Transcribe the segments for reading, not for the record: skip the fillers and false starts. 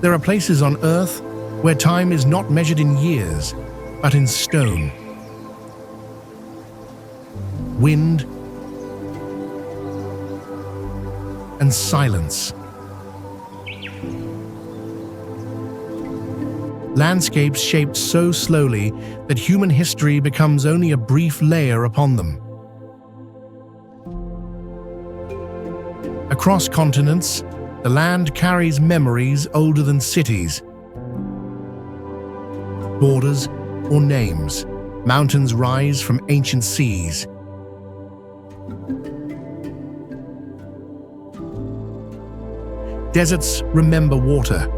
There are places on Earth where time is not measured in years, but in stone. Wind and silence. Landscapes shaped so slowly that human history becomes only a brief layer upon them. Across continents, the land carries memories older than cities. Borders or names, mountains rise from ancient seas. Deserts remember water.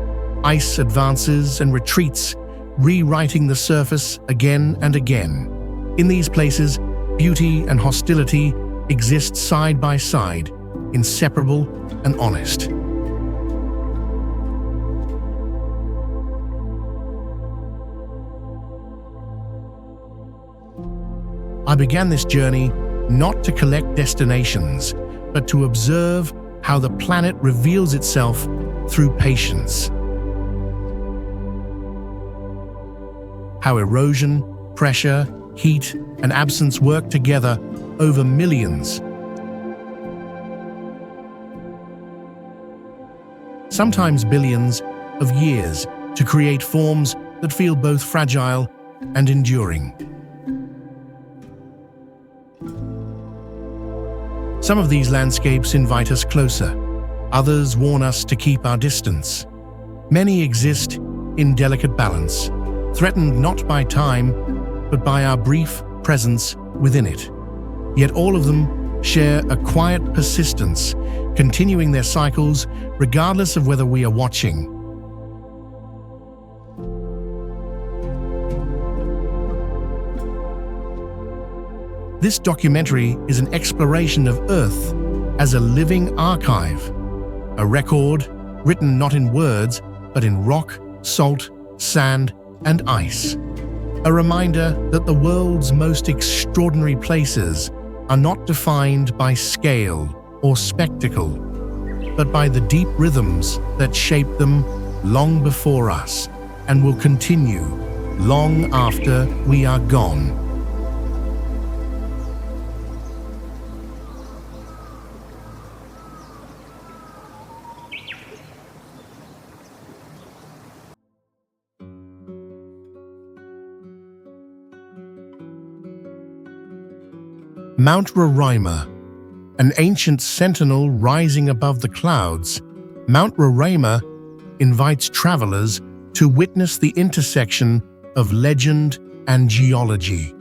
Ice advances and retreats, rewriting the surface again and again. In these places, beauty and hostility exist side by side, inseparable and honest. I began this journey not to collect destinations, but to observe how the planet reveals itself through patience. How erosion, pressure, heat, and absence work together over millions. Sometimes billions of years to create forms that feel both fragile and enduring. Some of these landscapes invite us closer, others warn us to keep our distance. Many exist in delicate balance, threatened not by time, but by our brief presence within it. Yet all of them share a quiet persistence, continuing their cycles regardless of whether we are watching. This documentary is an exploration of Earth as a living archive, a record written not in words, but in rock, salt, sand, and ice. A reminder that the world's most extraordinary places are not defined by scale or spectacle, but by the deep rhythms that shaped them long before us and will continue long after we are gone. Mount Roraima, an ancient sentinel rising above the clouds, Mount Roraima invites travelers to witness the intersection of legend and geology.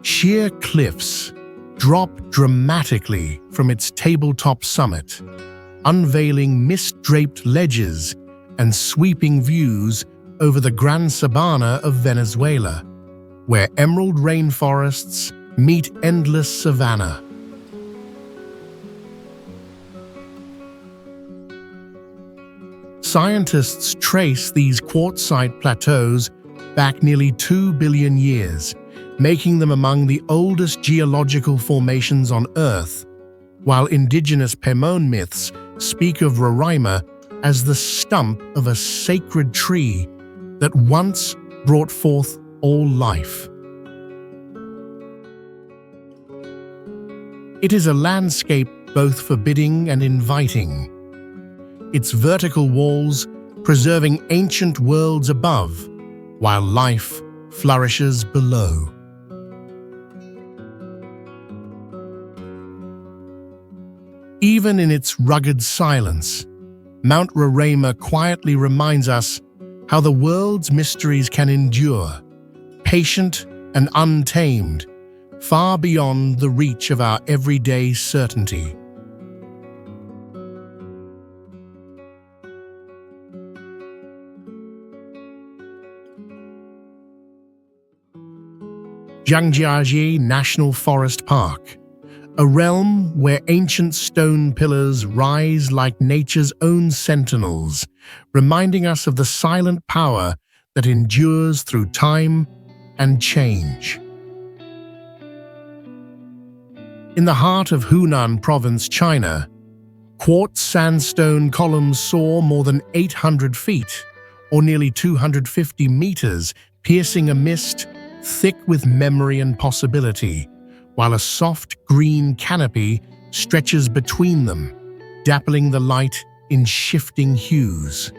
Sheer cliffs drop dramatically from its tabletop summit, unveiling mist-draped ledges and sweeping views over the Gran Sabana of Venezuela, where emerald rainforests meet endless savanna. Scientists trace these quartzite plateaus back nearly 2 billion years, making them among the oldest geological formations on Earth, while indigenous Pemon myths speak of Roraima as the stump of a sacred tree that once brought forth all life. It is a landscape both forbidding and inviting, its vertical walls preserving ancient worlds above, while life flourishes below. Even in its rugged silence, Mount Roraima quietly reminds us how the world's mysteries can endure, patient and untamed, far beyond the reach of our everyday certainty. Geology National Forest Park, a realm where ancient stone pillars rise like nature's own sentinels, reminding us of the silent power that endures through time and change. In the heart of Hunan Province, China, quartz sandstone columns soar more than 800 feet, or nearly 250 meters, piercing a mist thick with memory and possibility, while a soft green canopy stretches between them, dappling the light in shifting hues.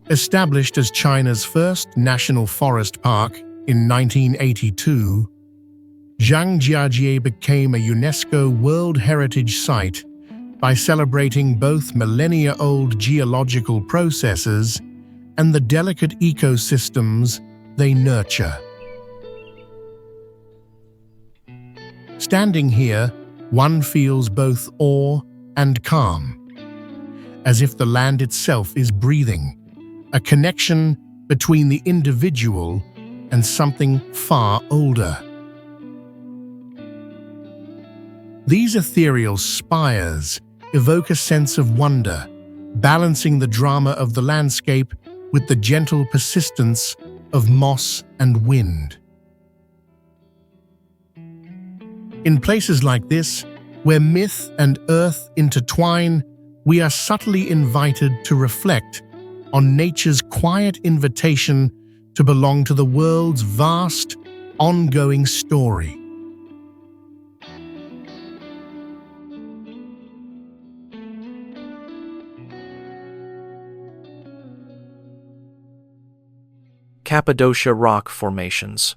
Established as China's first national forest park in 1982, Zhangjiajie became a UNESCO World Heritage Site by celebrating both millennia-old geological processes and the delicate ecosystems they nurture. Standing here, one feels both awe and calm, as if the land itself is breathing, a connection between the individual and something far older. These ethereal spires evoke a sense of wonder, balancing the drama of the landscape with the gentle persistence of moss and wind. In places like this, where myth and earth intertwine, we are subtly invited to reflect on nature's quiet invitation to belong to the world's vast, ongoing story. Cappadocia rock formations.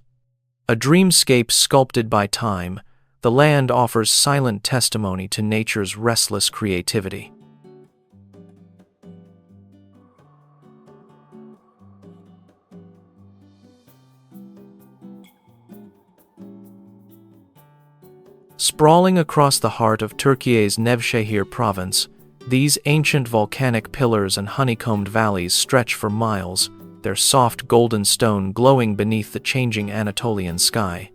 A dreamscape sculpted by time, the land offers silent testimony to nature's restless creativity. Sprawling across the heart of Turkey's Nevşehir province, these ancient volcanic pillars and honeycombed valleys stretch for miles, their soft golden stone glowing beneath the changing Anatolian sky.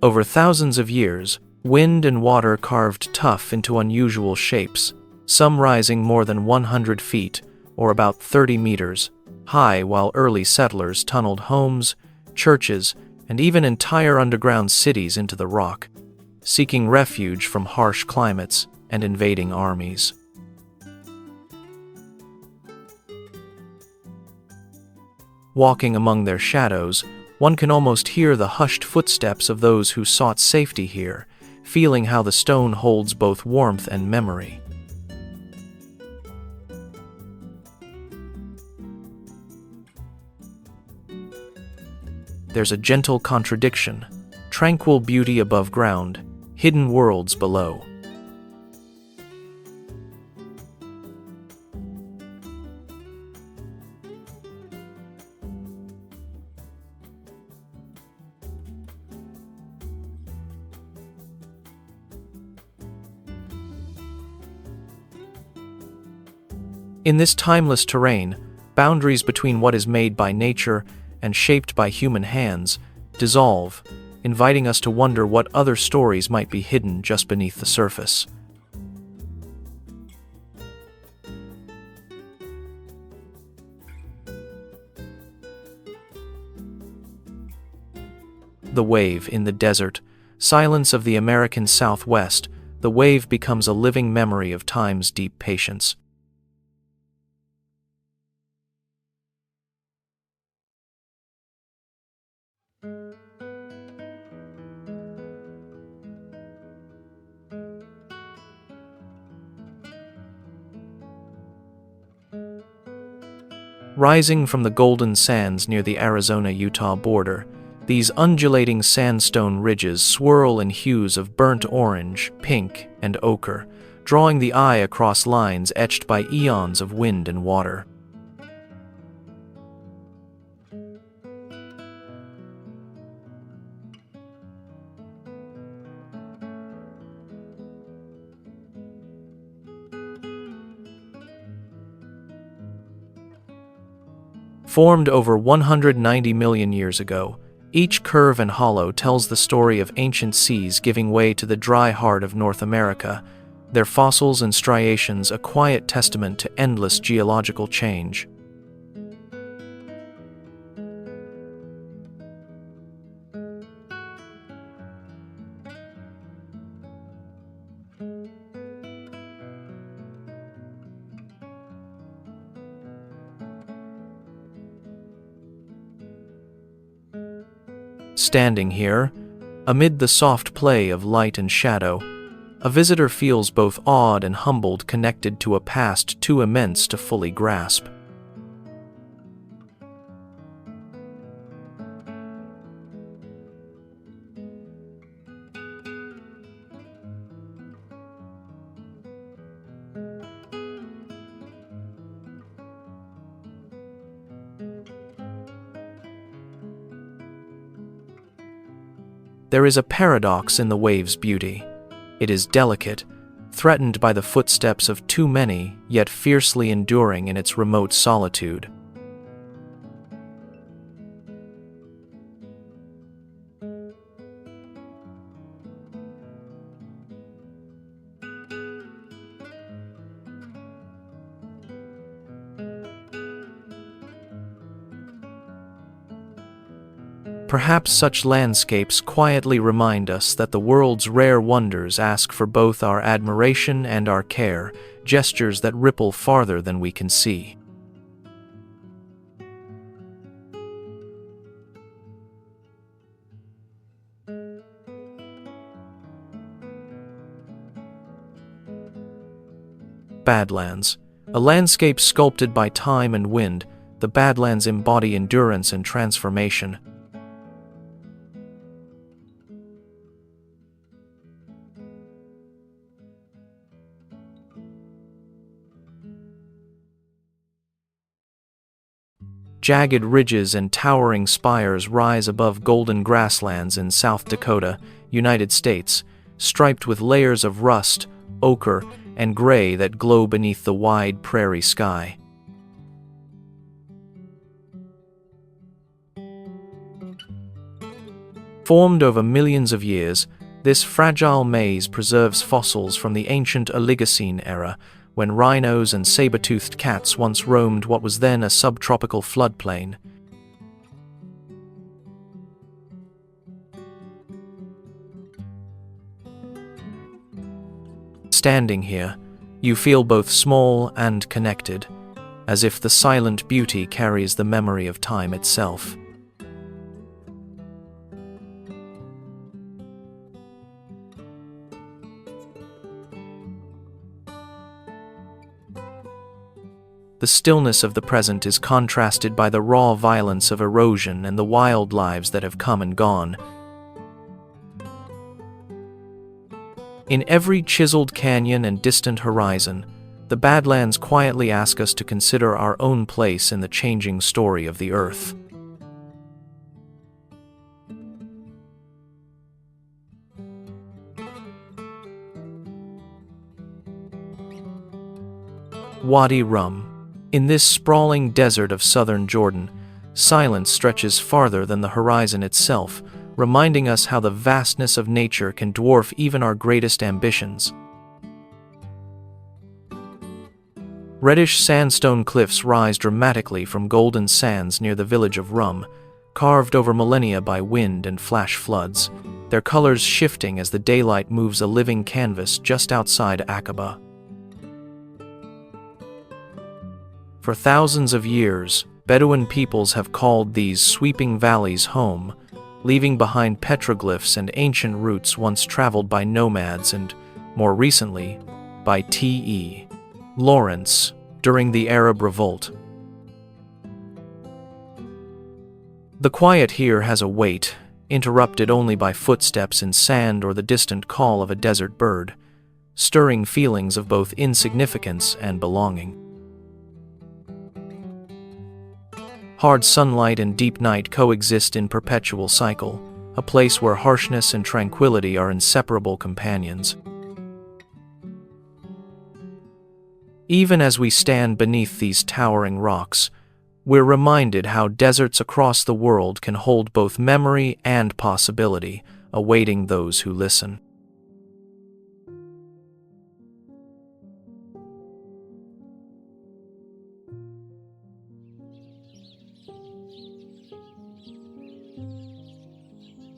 Over thousands of years, wind and water carved tuff into unusual shapes, some rising more than 100 feet, or about 30 meters, high, while early settlers tunneled homes, churches, and even entire underground cities into the rock, seeking refuge from harsh climates and invading armies. Walking among their shadows, one can almost hear the hushed footsteps of those who sought safety here, feeling how the stone holds both warmth and memory. There's a gentle contradiction, tranquil beauty above ground, hidden worlds below. In this timeless terrain, boundaries between what is made by nature and shaped by human hands dissolve, inviting us to wonder what other stories might be hidden just beneath the surface. The wave in the desert, silence of the American Southwest, the wave becomes a living memory of time's deep patience. Rising from the golden sands near the Arizona-Utah border, these undulating sandstone ridges swirl in hues of burnt orange, pink, and ochre, drawing the eye across lines etched by eons of wind and water. Formed over 190 million years ago, Each curve and hollow tells the story of ancient seas giving way to the dry heart of North America, their fossils and striations a quiet testament to endless geological change. Standing here, amid the soft play of light and shadow, a visitor feels both awed and humbled, connected to a past too immense to fully grasp. There is a paradox in the wave's beauty. It is delicate, threatened by the footsteps of too many, yet fiercely enduring in its remote solitude. Perhaps such landscapes quietly remind us that the world's rare wonders ask for both our admiration and our care, gestures that ripple farther than we can see. Badlands. A landscape sculpted by time and wind, the Badlands embody endurance and transformation. Jagged ridges and towering spires rise above golden grasslands in South Dakota, United States, striped with layers of rust, ochre, and gray that glow beneath the wide prairie sky. Formed over millions of years, this fragile maze preserves fossils from the ancient Oligocene era, when rhinos and saber-toothed cats once roamed what was then a subtropical floodplain. Standing here, you feel both small and connected, as if the silent beauty carries the memory of time itself. The stillness of the present is contrasted by the raw violence of erosion and the wild lives that have come and gone. In every chiseled canyon and distant horizon, the Badlands quietly ask us to consider our own place in the changing story of the Earth. Wadi Rum. In this sprawling desert of southern Jordan, silence stretches farther than the horizon itself, reminding us how the vastness of nature can dwarf even our greatest ambitions. Reddish sandstone cliffs rise dramatically from golden sands near the village of Rum, carved over millennia by wind and flash floods, their colors shifting as the daylight moves a living canvas just outside Aqaba. For thousands of years, Bedouin peoples have called these sweeping valleys home, leaving behind petroglyphs and ancient routes once traveled by nomads and, more recently, by T.E. Lawrence during the Arab Revolt. The quiet here has a weight, interrupted only by footsteps in sand or the distant call of a desert bird, stirring feelings of both insignificance and belonging. Hard sunlight and deep night coexist in perpetual cycle, a place where harshness and tranquility are inseparable companions. Even as we stand beneath these towering rocks, we're reminded how deserts across the world can hold both memory and possibility, awaiting those who listen.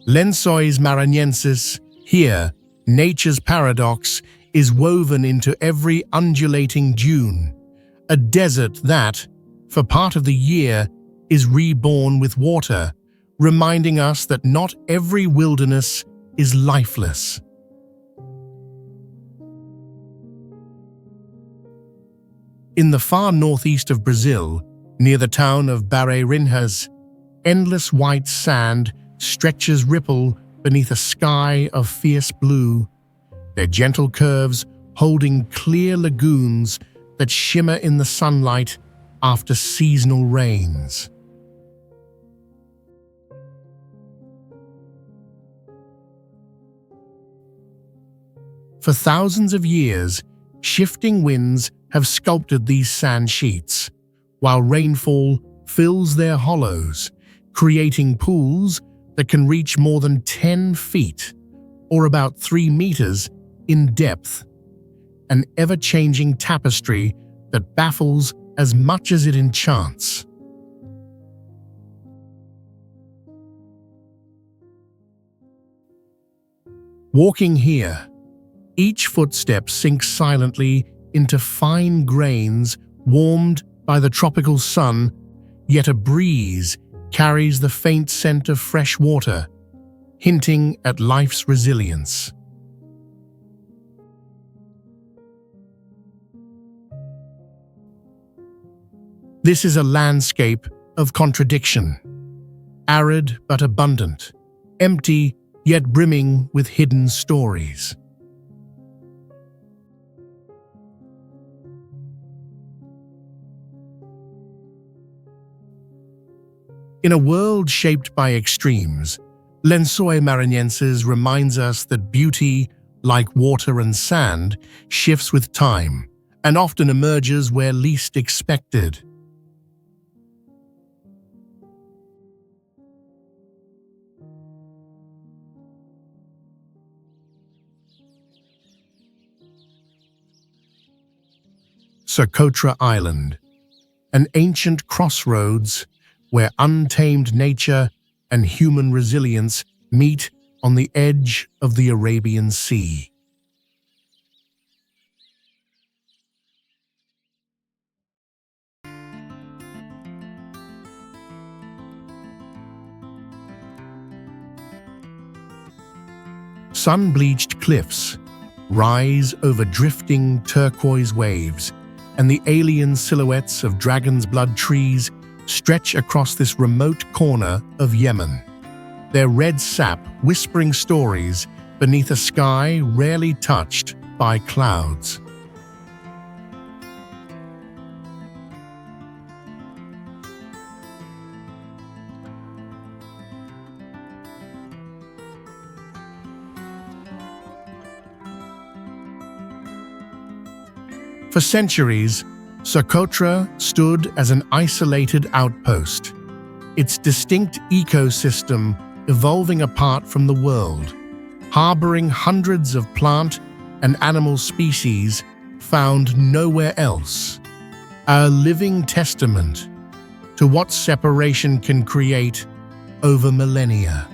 Lençóis Maranhenses, here, nature's paradox is woven into every undulating dune, a desert that, for part of the year, is reborn with water, reminding us that not every wilderness is lifeless. In the far northeast of Brazil, near the town of Barreirinhas, endless white sand stretches ripple beneath a sky of fierce blue, their gentle curves holding clear lagoons that shimmer in the sunlight after seasonal rains. For thousands of years, shifting winds have sculpted these sand sheets, while rainfall fills their hollows, creating pools that can reach more than 10 feet, or about 3 meters, in depth, an ever-changing tapestry that baffles as much as it enchants. Walking here, each footstep sinks silently into fine grains warmed by the tropical sun, yet a breeze carries the faint scent of fresh water, hinting at life's resilience. This is a landscape of contradiction, arid but abundant, empty yet brimming with hidden stories. In a world shaped by extremes, Lençóis Maranhenses reminds us that beauty, like water and sand, shifts with time and often emerges where least expected. Socotra Island, an ancient crossroads where untamed nature and human resilience meet on the edge of the Arabian Sea. Sun-bleached cliffs rise over drifting turquoise waves, and the alien silhouettes of dragon's blood trees stretch across this remote corner of Yemen, their red sap whispering stories beneath a sky rarely touched by clouds. For centuries, Socotra stood as an isolated outpost, its distinct ecosystem evolving apart from the world, harboring hundreds of plant and animal species found nowhere else, a living testament to what separation can create over millennia.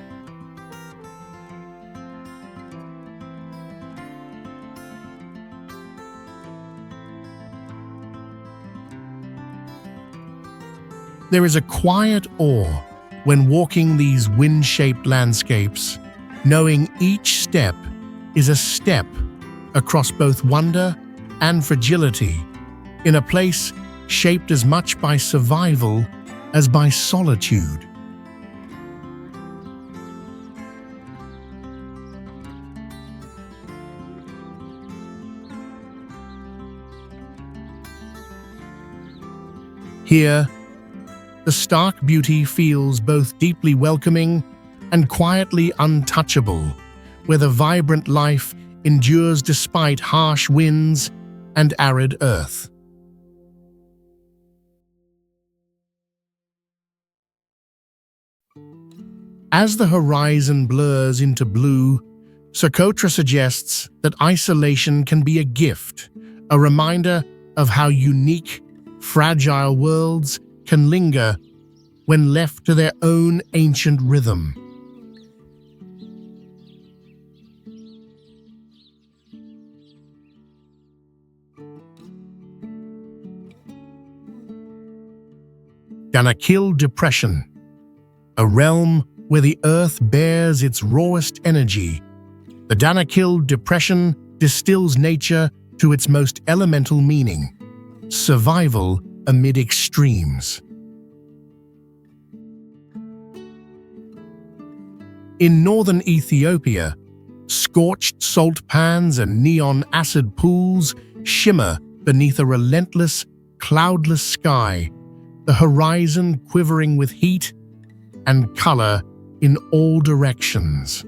There is a quiet awe when walking these wind-shaped landscapes, knowing each step is a step across both wonder and fragility, in a place shaped as much by survival as by solitude. Here, the stark beauty feels both deeply welcoming and quietly untouchable, where the vibrant life endures despite harsh winds and arid earth. As the horizon blurs into blue, Socotra suggests that isolation can be a gift, a reminder of how unique, fragile worlds can linger when left to their own ancient rhythm. Danakil Depression, a realm where the Earth bears its rawest energy. The Danakil Depression distills nature to its most elemental meaning: survival amid extremes. In northern Ethiopia, scorched salt pans and neon acid pools shimmer beneath a relentless, cloudless sky, the horizon quivering with heat and color in all directions.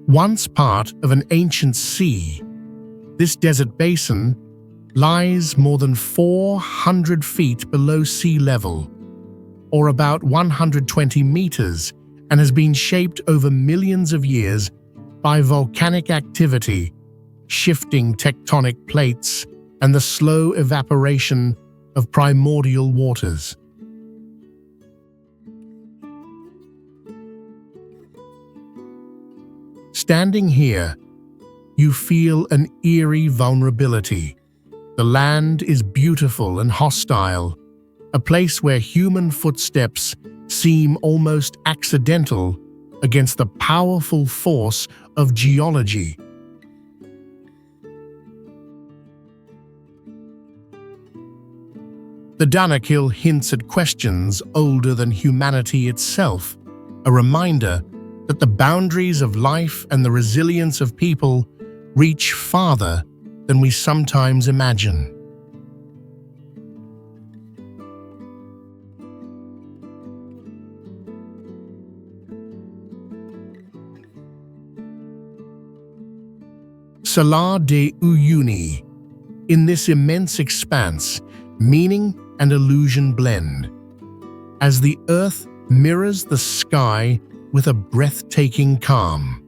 Once part of an ancient sea, this desert basin lies more than 400 feet below sea level, or about 120 meters, and has been shaped over millions of years by volcanic activity, shifting tectonic plates, and the slow evaporation of primordial waters. Standing here, you feel an eerie vulnerability. The land is beautiful and hostile, a place where human footsteps seem almost accidental against the powerful force of geology. The Danakil hints at questions older than humanity itself, a reminder that the boundaries of life and the resilience of people reach farther than we sometimes imagine. Salar de Uyuni. In this immense expanse, meaning and illusion blend, as the earth mirrors the sky with a breathtaking calm.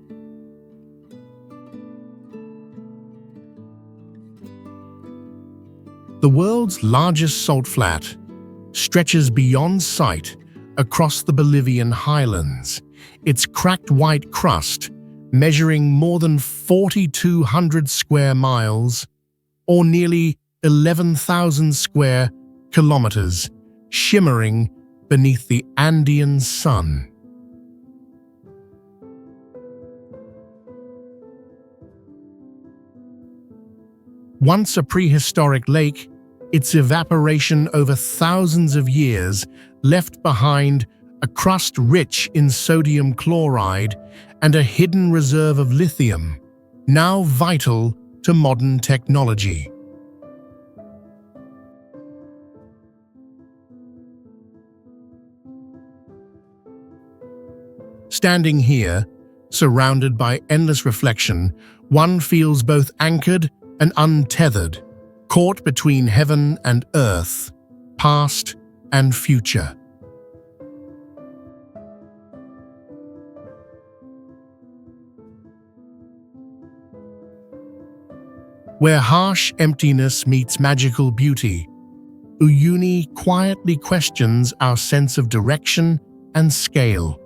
The world's largest salt flat stretches beyond sight across the Bolivian highlands, its cracked white crust measuring more than 4,200 square miles, or nearly 11,000 square kilometers, shimmering beneath the Andean sun. Once a prehistoric lake, its evaporation over thousands of years left behind a crust rich in sodium chloride and a hidden reserve of lithium, now vital to modern technology. Standing here, surrounded by endless reflection, one feels both anchored and untethered, caught between heaven and earth, past and future. Where harsh emptiness meets magical beauty, Uyuni quietly questions our sense of direction and scale.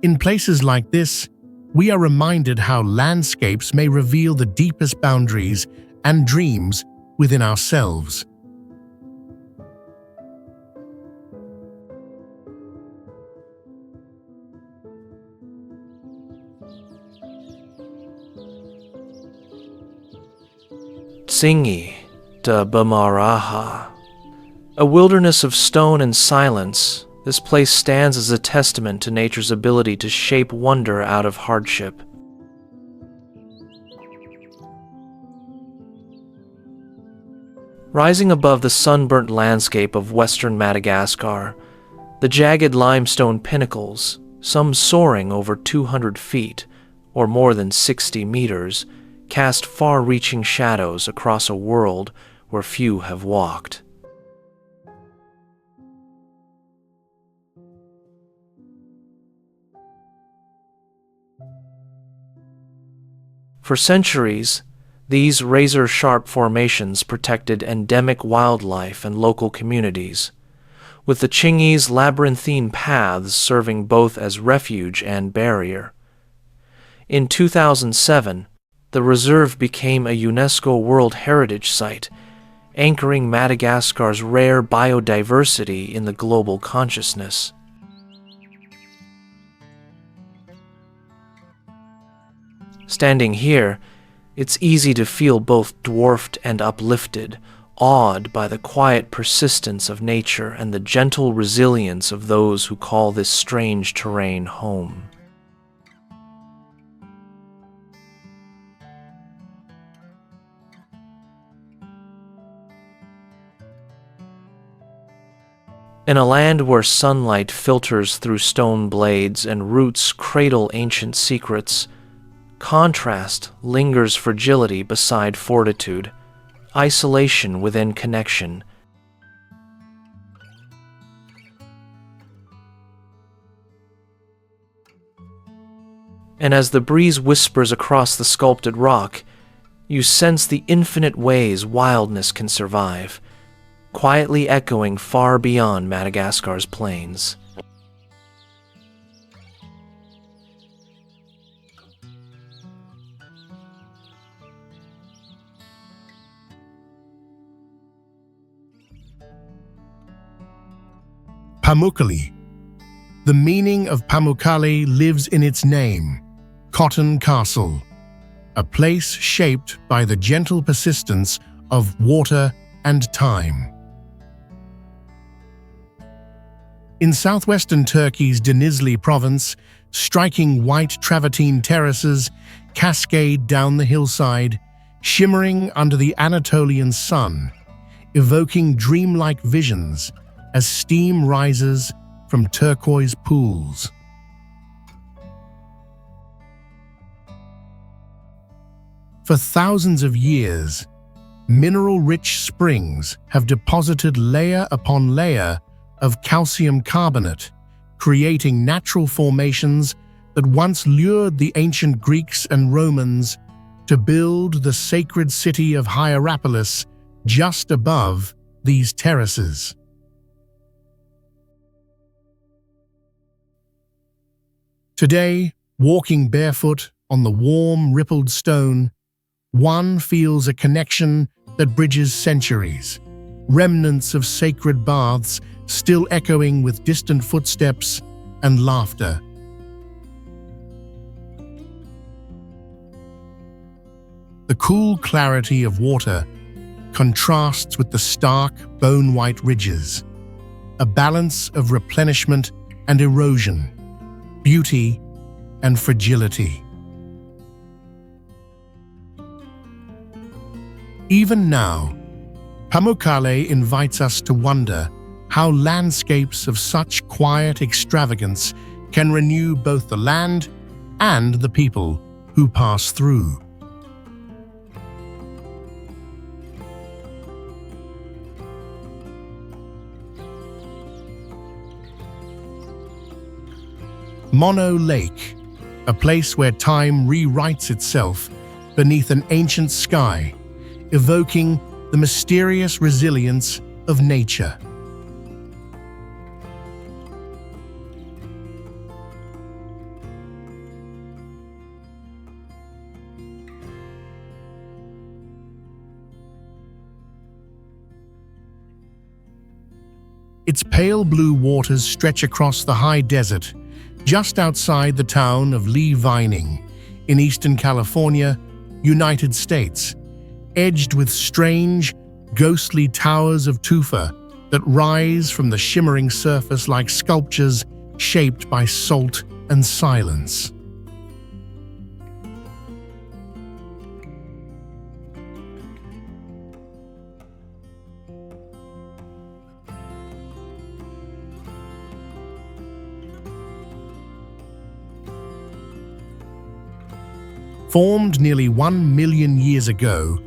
In places like this, we are reminded how landscapes may reveal the deepest boundaries and dreams within ourselves. Tsingy de Bamaraha. A wilderness of stone and silence, this place stands as a testament to nature's ability to shape wonder out of hardship. Rising above the sunburnt landscape of western Madagascar, the jagged limestone pinnacles, some soaring over 200 feet, or more than 60 meters, cast far-reaching shadows across a world where few have walked. For centuries, these razor-sharp formations protected endemic wildlife and local communities, with the Chingi's labyrinthine paths serving both as refuge and barrier. In 2007, the reserve became a UNESCO World Heritage Site, anchoring Madagascar's rare biodiversity in the global consciousness. Standing here, it's easy to feel both dwarfed and uplifted, awed by the quiet persistence of nature and the gentle resilience of those who call this strange terrain home. In a land where sunlight filters through stone blades and roots cradle ancient secrets, contrast lingers fragility beside fortitude, isolation within connection. And as the breeze whispers across the sculpted rock, you sense the infinite ways wildness can survive, quietly echoing far beyond Madagascar's plains. Pamukkale. The meaning of Pamukkale lives in its name, Cotton Castle, a place shaped by the gentle persistence of water and time. In southwestern Turkey's Denizli province, striking white travertine terraces cascade down the hillside, shimmering under the Anatolian sun, evoking dreamlike visions as steam rises from turquoise pools. For thousands of years, mineral-rich springs have deposited layer upon layer of calcium carbonate, creating natural formations that once lured the ancient Greeks and Romans to build the sacred city of Hierapolis just above these terraces. Today, walking barefoot on the warm, rippled stone, one feels a connection that bridges centuries, remnants of sacred baths still echoing with distant footsteps and laughter. The cool clarity of water contrasts with the stark, bone-white ridges, a balance of replenishment and erosion, beauty and fragility. Even now, Pamukkale invites us to wonder how landscapes of such quiet extravagance can renew both the land and the people who pass through. Mono Lake, a place where time rewrites itself beneath an ancient sky, evoking the mysterious resilience of nature. Its pale blue waters stretch across the high desert, just outside the town of Lee Vining, in eastern California, United States, edged with strange, ghostly towers of tufa that rise from the shimmering surface like sculptures shaped by salt and silence. Formed nearly 1 million years ago,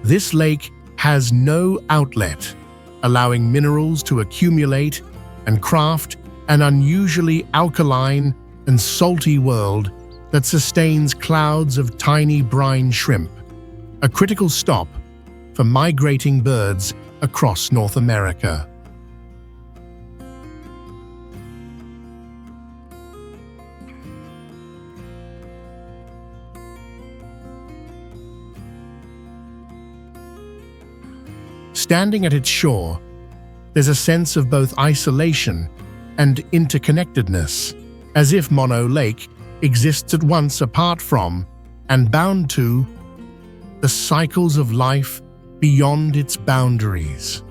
this lake has no outlet, allowing minerals to accumulate and craft an unusually alkaline and salty world that sustains clouds of tiny brine shrimp, a critical stop for migrating birds across North America. Standing at its shore, there's a sense of both isolation and interconnectedness, as if Mono Lake exists at once apart from and bound to the cycles of life beyond its boundaries.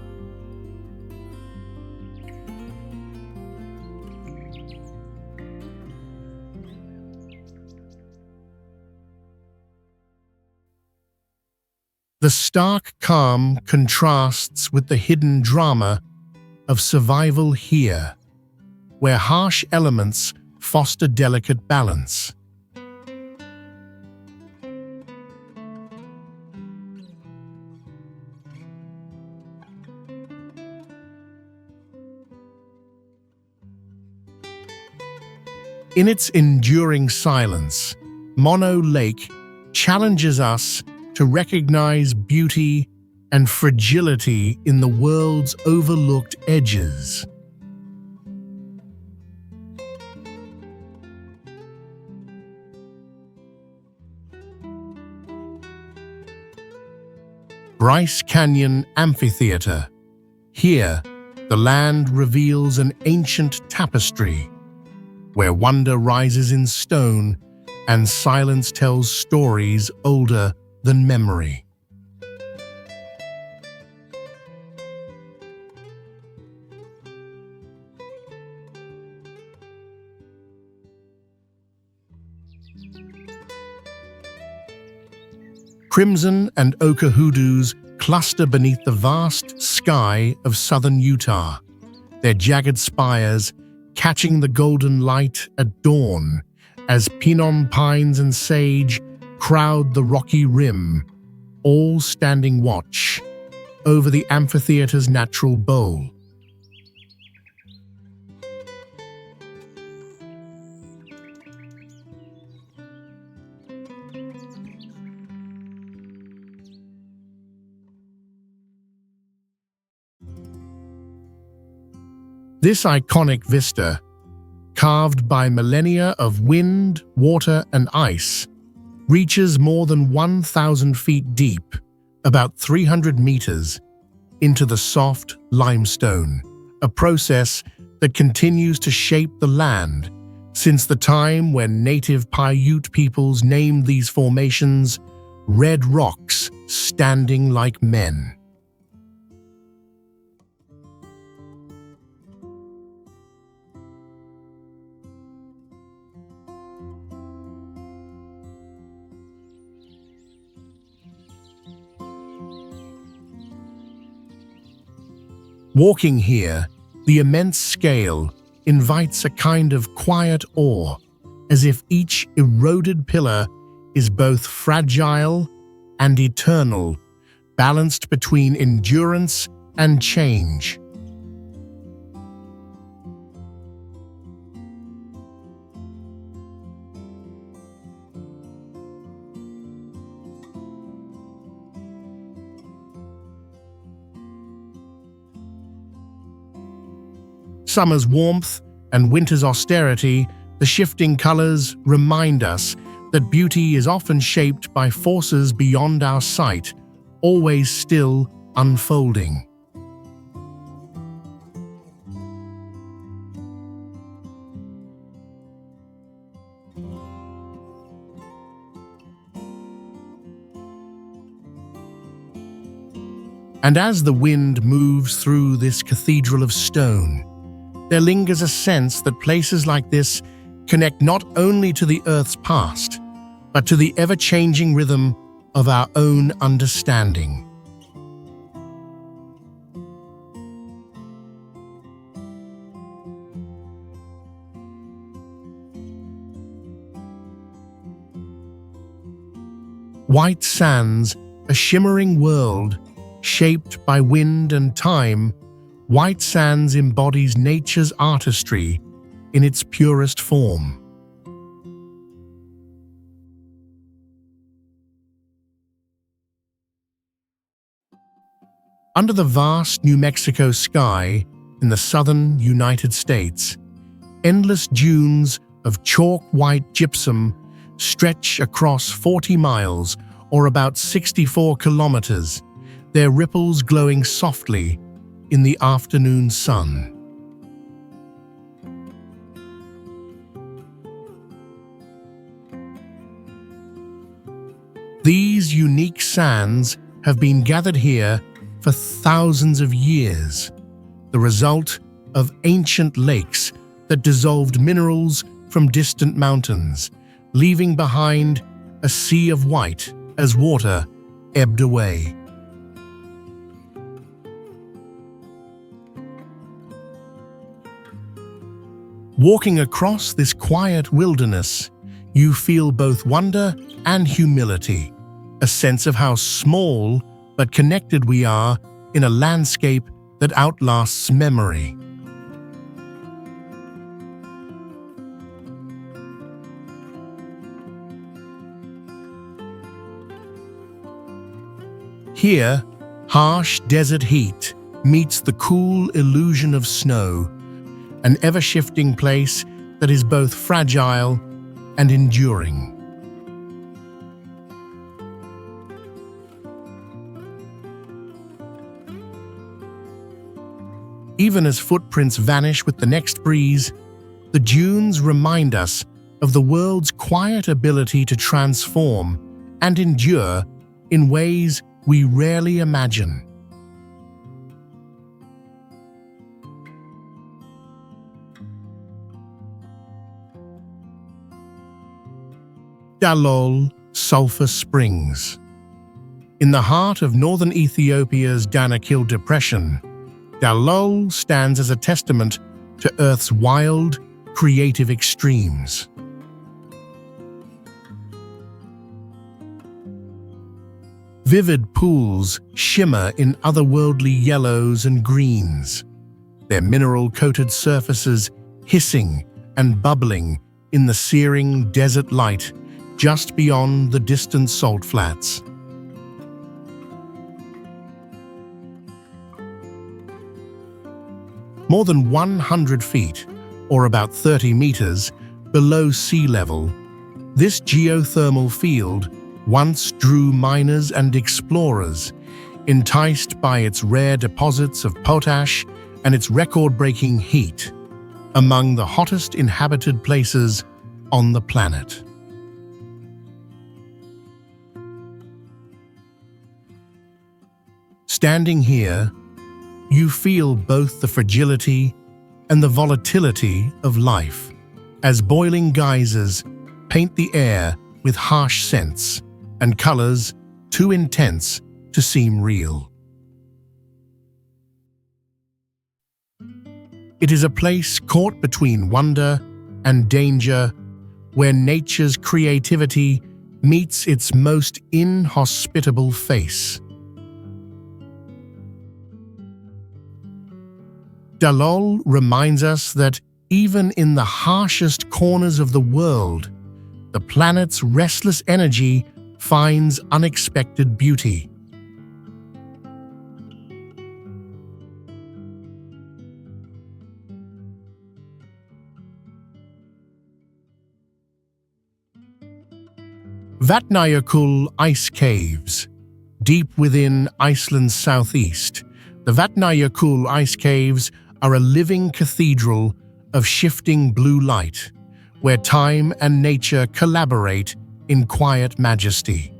The stark calm contrasts with the hidden drama of survival here, where harsh elements foster delicate balance. In its enduring silence, Mono Lake challenges us to recognize beauty and fragility in the world's overlooked edges. Bryce Canyon Amphitheater. Here, the land reveals an ancient tapestry, where wonder rises in stone and silence tells stories older than memory. Crimson and ochre hoodoos cluster beneath the vast sky of southern Utah, their jagged spires catching the golden light at dawn as pinon pines and sage crowd the rocky rim, all standing watch over the amphitheater's natural bowl. This iconic vista, carved by millennia of wind, water, and ice, reaches more than 1,000 feet deep, about 300 meters, into the soft limestone, a process that continues to shape the land since the time when native Paiute peoples named these formations red rocks standing like men. Walking here, the immense scale invites a kind of quiet awe, as if each eroded pillar is both fragile and eternal, balanced between endurance and change. Summer's warmth and winter's austerity, the shifting colors remind us that beauty is often shaped by forces beyond our sight, always still unfolding. And as the wind moves through this cathedral of stone, there lingers a sense that places like this connect not only to the Earth's past, but to the ever-changing rhythm of our own understanding. White sands, a shimmering world, shaped by wind and time. White sands embodies nature's artistry in its purest form. Under the vast New Mexico sky in the southern United States, endless dunes of chalk-white gypsum stretch across 40 miles, or about 64 kilometers, their ripples glowing softly in the afternoon sun. These unique sands have been gathered here for thousands of years, the result of ancient lakes that dissolved minerals from distant mountains, leaving behind a sea of white as water ebbed away. Walking across this quiet wilderness, you feel both wonder and humility, a sense of how small but connected we are in a landscape that outlasts memory. Here, harsh desert heat meets the cool illusion of snow, an ever-shifting place that is both fragile and enduring. Even as footprints vanish with the next breeze, the dunes remind us of the world's quiet ability to transform and endure in ways we rarely imagine. Dalol Sulphur Springs. In the heart of northern Ethiopia's Danakil Depression, Dalol stands as a testament to Earth's wild, creative extremes. Vivid pools shimmer in otherworldly yellows and greens, their mineral-coated surfaces hissing and bubbling in the searing desert light just beyond the distant salt flats. More than 100 feet, or about 30 meters, below sea level, this geothermal field once drew miners and explorers, enticed by its rare deposits of potash and its record-breaking heat, among the hottest inhabited places on the planet. Standing here, you feel both the fragility and the volatility of life, as boiling geysers paint the air with harsh scents and colors too intense to seem real. It is a place caught between wonder and danger, where nature's creativity meets its most inhospitable face. Dalol reminds us that even in the harshest corners of the world, the planet's restless energy finds unexpected beauty. Vatnajökull Ice Caves. Deep within Iceland's southeast, the Vatnajökull Ice Caves are a living cathedral of shifting blue light, where time and nature collaborate in quiet majesty.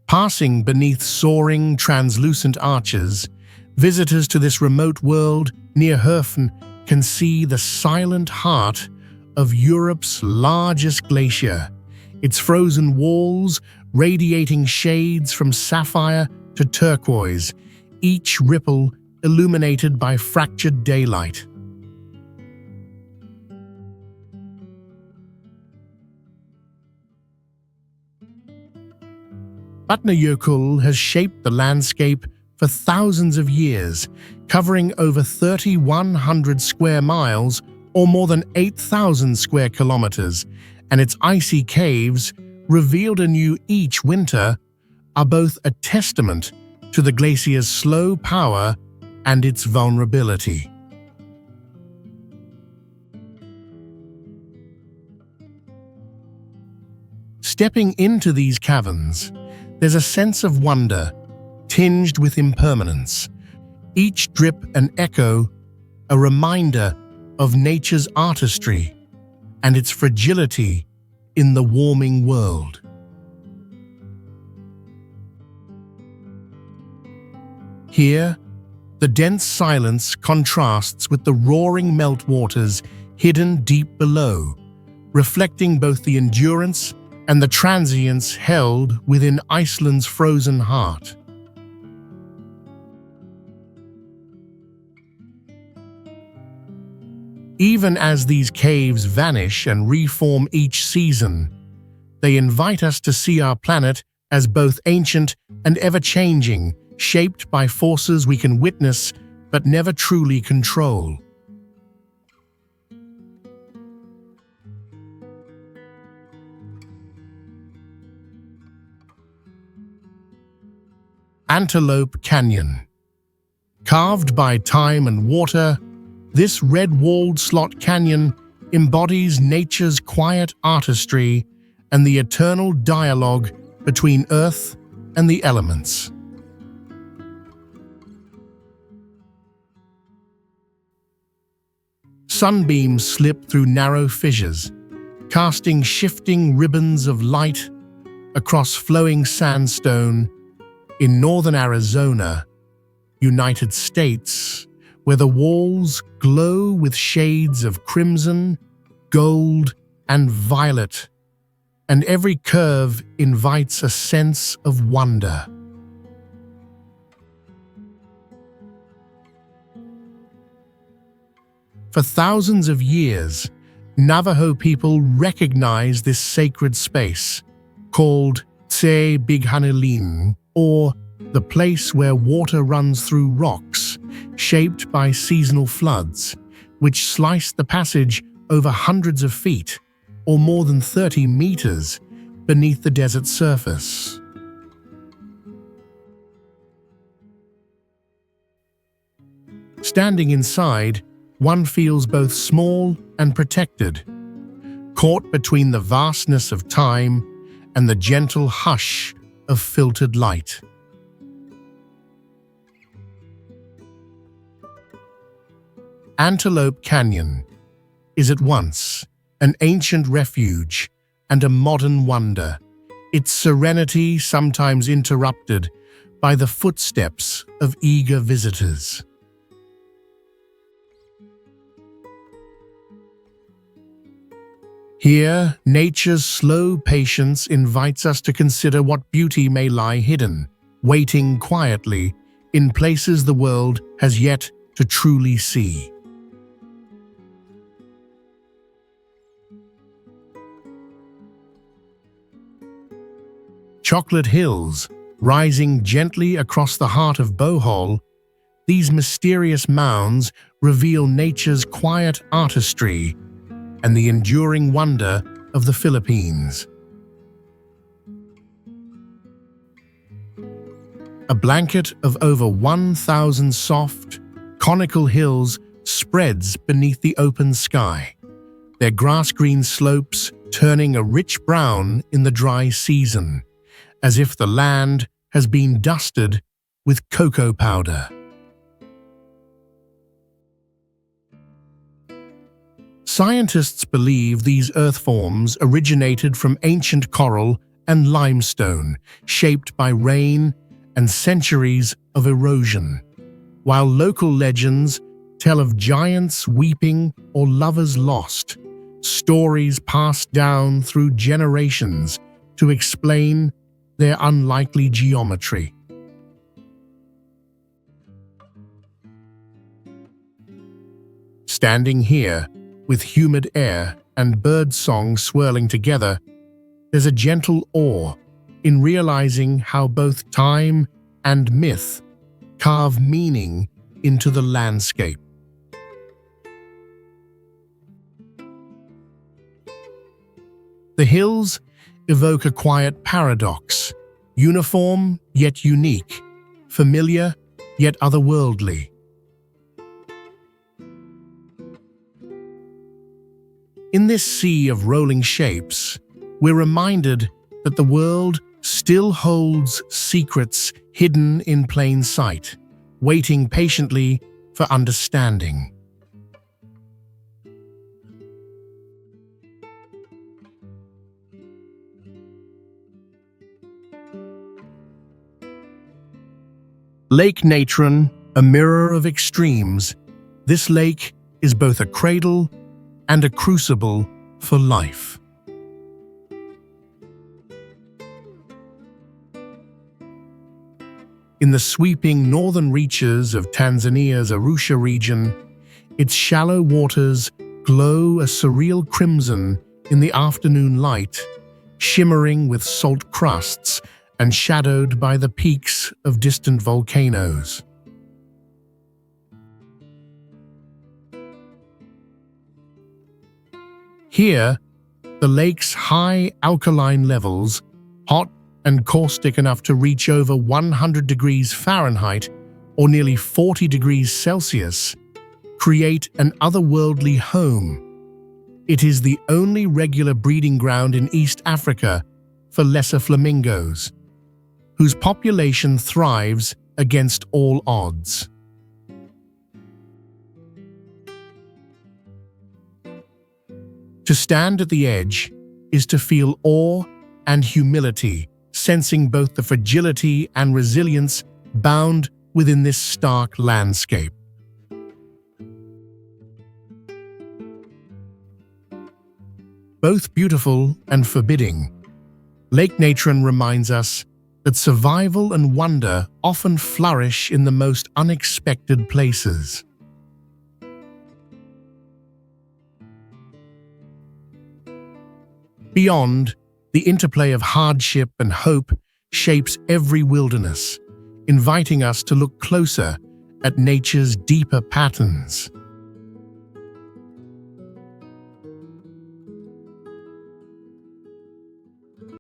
Passing beneath soaring, translucent arches, visitors to this remote world near Höfen can see the silent heart of Europe's largest glacier, its frozen walls radiating shades from sapphire to turquoise, each ripple illuminated by fractured daylight. Vatnajökull has shaped the landscape for thousands of years, covering over 3,100 square miles or more than 8,000 square kilometers, and its icy caves, revealed anew each winter, are both a testament to the glacier's slow power and its vulnerability. Stepping into these caverns, there's a sense of wonder, tinged with impermanence. Each drip and echo, a reminder of nature's artistry and its fragility in the warming world. Here, the dense silence contrasts with the roaring meltwaters hidden deep below, reflecting both the endurance and the transience held within Iceland's frozen heart. Even as these caves vanish and reform each season, they invite us to see our planet as both ancient and ever-changing, shaped by forces we can witness but never truly control. Antelope Canyon. Carved by time and water, this red-walled slot canyon embodies nature's quiet artistry and the eternal dialogue between Earth and the elements. Sunbeams slip through narrow fissures, casting shifting ribbons of light across flowing sandstone in northern Arizona, United States, where the walls glow with shades of crimson, gold, and violet, and every curve invites a sense of wonder. For thousands of years, Navajo people recognized this sacred space, called Tse Bighanilin, or the place where water runs through rocks, shaped by seasonal floods, which sliced the passage over hundreds of feet, or more than 30 meters, beneath the desert surface. Standing inside, one feels both small and protected, caught between the vastness of time and the gentle hush of filtered light. Antelope Canyon is at once an ancient refuge and a modern wonder, its serenity sometimes interrupted by the footsteps of eager visitors. Here, nature's slow patience invites us to consider what beauty may lie hidden, waiting quietly in places the world has yet to truly see. Chocolate Hills, rising gently across the heart of Bohol, these mysterious mounds reveal nature's quiet artistry and the enduring wonder of the Philippines. A blanket of over 1,000 soft, conical hills spreads beneath the open sky, their grass-green slopes turning a rich brown in the dry season, as if the land has been dusted with cocoa powder. Scientists believe these earth forms originated from ancient coral and limestone, shaped by rain and centuries of erosion, while local legends tell of giants weeping or lovers lost, stories passed down through generations to explain their unlikely geometry. Standing here, with humid air and bird song swirling together, there's a gentle awe, in realizing how both time and myth carve meaning into the landscape. The hills evoke a quiet paradox, uniform yet unique, familiar yet otherworldly. In this sea of rolling shapes, we're reminded that the world still holds secrets hidden in plain sight, waiting patiently for understanding. Lake Natron, a mirror of extremes, this lake is both a cradle and a crucible for life. In the sweeping northern reaches of Tanzania's Arusha region, its shallow waters glow a surreal crimson in the afternoon light, shimmering with salt crusts and shadowed by the peaks of distant volcanoes. Here, the lake's high alkaline levels, hot and caustic enough to reach over 100 degrees Fahrenheit or nearly 40 degrees Celsius, create an otherworldly home. It is the only regular breeding ground in East Africa for lesser flamingos, whose population thrives against all odds. To stand at the edge is to feel awe and humility, sensing both the fragility and resilience bound within this stark landscape. Both beautiful and forbidding, Lake Natron reminds us that survival and wonder often flourish in the most unexpected places. Beyond, the interplay of hardship and hope shapes every wilderness, inviting us to look closer at nature's deeper patterns.